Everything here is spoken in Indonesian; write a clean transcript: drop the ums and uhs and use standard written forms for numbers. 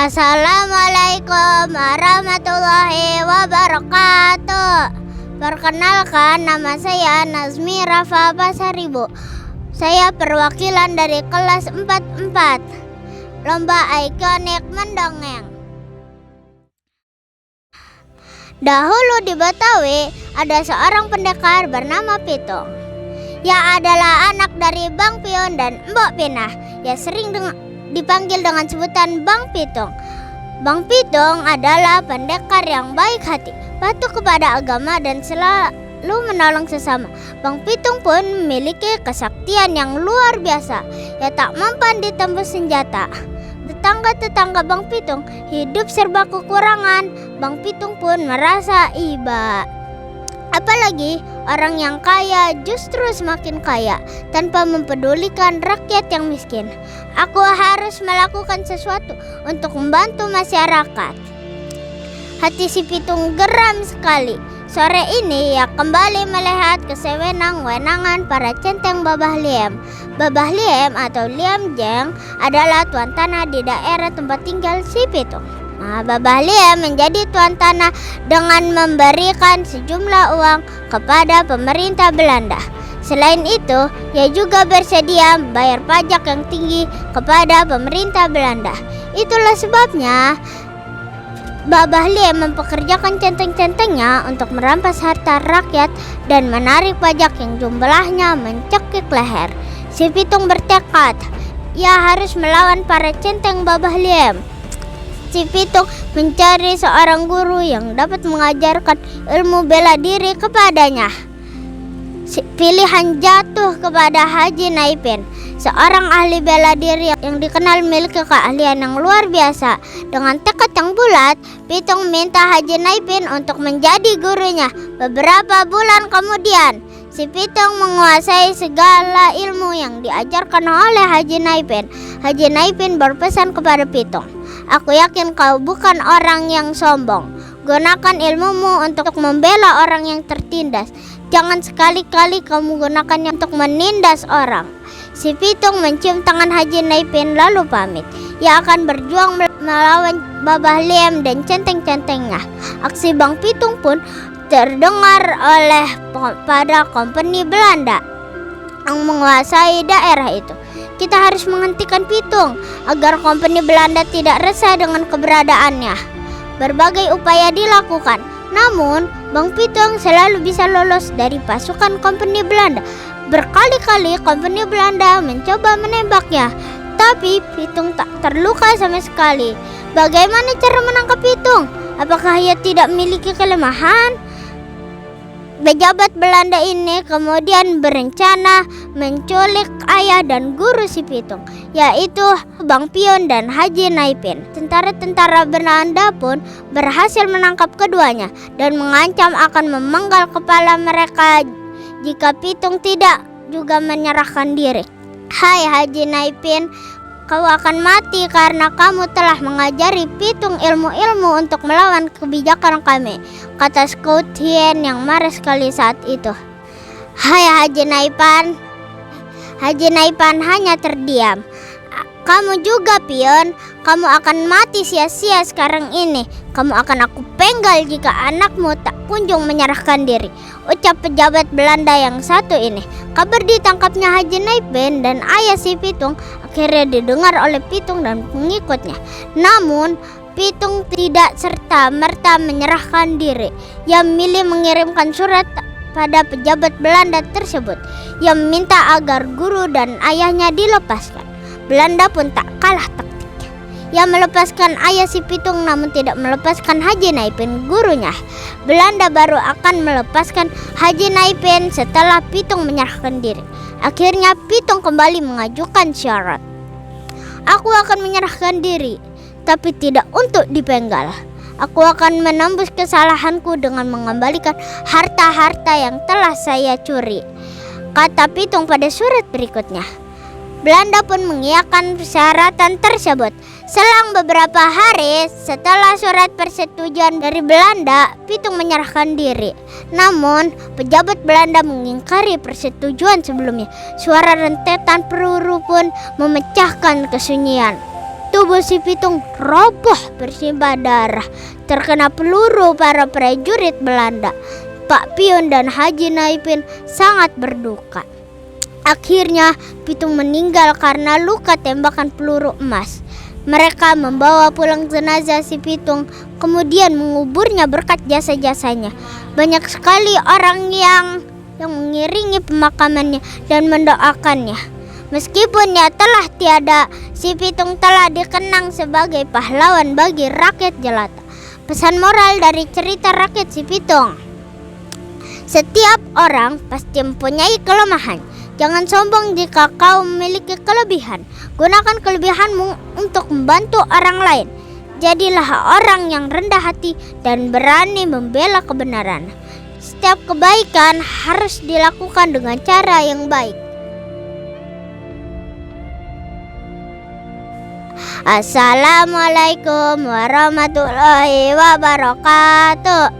Assalamualaikum warahmatullahi wabarakatuh. Perkenalkan, nama saya Nazmi Rafa Pasaribu. Saya perwakilan dari kelas 44 Lomba Ikonik Mendongeng. Dahulu di Betawi ada seorang pendekar bernama Pitung. Ia adalah anak dari Bang Pion dan Mbok Pinah. Ia sering dipanggil dengan sebutan Bang Pitung. Bang Pitung adalah pendekar yang baik hati, patuh kepada agama dan selalu menolong sesama. Bang Pitung pun memiliki kesaktian yang luar biasa. Ia tak mampu ditembus senjata. Tetangga-tetangga Bang Pitung hidup serba kekurangan. Bang Pitung pun merasa iba. Apalagi orang yang kaya justru semakin kaya tanpa mempedulikan rakyat yang miskin. Aku harus melakukan sesuatu untuk membantu masyarakat. Hati si Pitung geram sekali. Sore ini ia kembali melihat kesewenang-wenangan para centeng Babah Liem. Babah Liem atau Liem Jeng adalah tuan tanah di daerah tempat tinggal si Pitung. Babah Liem menjadi tuan tanah dengan memberikan sejumlah uang kepada pemerintah Belanda. Selain itu, ia juga bersedia bayar pajak yang tinggi kepada pemerintah Belanda. Itulah sebabnya Babah Liem mempekerjakan centeng-centengnya untuk merampas harta rakyat dan menarik pajak yang jumlahnya mencekik leher. Si Pitung bertekad, ia harus melawan para centeng Babah Liem. Si Pitung mencari seorang guru yang dapat mengajarkan ilmu bela diri kepadanya. Pilihan jatuh kepada Haji Naipin, seorang ahli bela diri yang dikenal memiliki keahlian yang luar biasa. Dengan tekad yang bulat, Pitung minta Haji Naipin untuk menjadi gurunya. Beberapa bulan kemudian, si Pitung menguasai segala ilmu yang diajarkan oleh Haji Naipin. Haji Naipin berpesan kepada Pitung, "Aku yakin kau bukan orang yang sombong. Gunakan ilmumu untuk membela orang yang tertindas. Jangan sekali-kali kamu gunakannya untuk menindas orang." Si Pitung mencium tangan Haji Naipin lalu pamit. Ia akan berjuang melawan Babah Liem dan centeng-centengnya. Aksi Bang Pitung pun terdengar oleh pada kompeni Belanda yang menguasai daerah itu. Kita harus menghentikan Pitung agar kompeni Belanda tidak resah dengan keberadaannya. Berbagai upaya dilakukan, namun Bang Pitung selalu bisa lolos dari pasukan kompeni Belanda. Berkali-kali kompeni Belanda mencoba menembaknya, tapi Pitung tak terluka sama sekali. Bagaimana cara menangkap Pitung? Apakah ia tidak memiliki kelemahan? Pejabat Belanda ini kemudian berencana menculik ayah dan guru si Pitung, yaitu Bang Pion dan Haji Naipin. Tentara-tentara Belanda pun berhasil menangkap keduanya dan mengancam akan memenggal kepala mereka jika Pitung tidak juga menyerahkan diri. "Hai Haji Naipin, kau akan mati karena kamu telah mengajari Pitung ilmu-ilmu untuk melawan kebijakan kami," kata Scout Hien yang marah sekali saat itu. "Hai Haji Naipan." Haji Naipan hanya terdiam. "Kamu juga Pion, kamu akan mati sia-sia sekarang ini. Kamu akan aku penggal jika anakmu tak kunjung menyerahkan diri," ucap pejabat Belanda yang satu ini. Kabar ditangkapnya Haji Naipin dan ayah si Pitung akhirnya didengar oleh Pitung dan pengikutnya. Namun Pitung tidak serta-merta menyerahkan diri. Ia memilih mengirimkan surat pada pejabat Belanda tersebut. Ia meminta agar guru dan ayahnya dilepaskan. Belanda pun tak kalah taktiknya. Ia melepaskan ayah si Pitung namun tidak melepaskan Haji Naipin gurunya. Belanda baru akan melepaskan Haji Naipin setelah Pitung menyerahkan diri. Akhirnya Pitung kembali mengajukan syarat. "Aku akan menyerahkan diri, tapi tidak untuk dipenggal. Aku akan menembus kesalahanku dengan mengembalikan harta-harta yang telah saya curi," kata Pitung pada surat berikutnya. Belanda pun mengiyakan persyaratan tersebut. Selang beberapa hari setelah surat persetujuan dari Belanda, Pitung menyerahkan diri. Namun, pejabat Belanda mengingkari persetujuan sebelumnya. Suara rentetan peluru pun memecahkan kesunyian. Tubuh si Pitung roboh bersimbah darah, terkena peluru para prajurit Belanda. Pak Piun dan Haji Naipin sangat berduka. Akhirnya Pitung meninggal karena luka tembakan peluru emas. Mereka membawa pulang jenazah si Pitung, kemudian menguburnya berkat jasa-jasanya. Banyak sekali orang yang mengiringi pemakamannya dan mendoakannya. Meskipun ia telah tiada, si Pitung telah dikenang sebagai pahlawan bagi rakyat jelata. Pesan moral dari cerita rakyat si Pitung: setiap orang pasti mempunyai kelemahan. Jangan sombong jika kau memiliki kelebihan. Gunakan kelebihanmu untuk membantu orang lain. Jadilah orang yang rendah hati dan berani membela kebenaran. Setiap kebaikan harus dilakukan dengan cara yang baik. Assalamualaikum warahmatullahi wabarakatuh.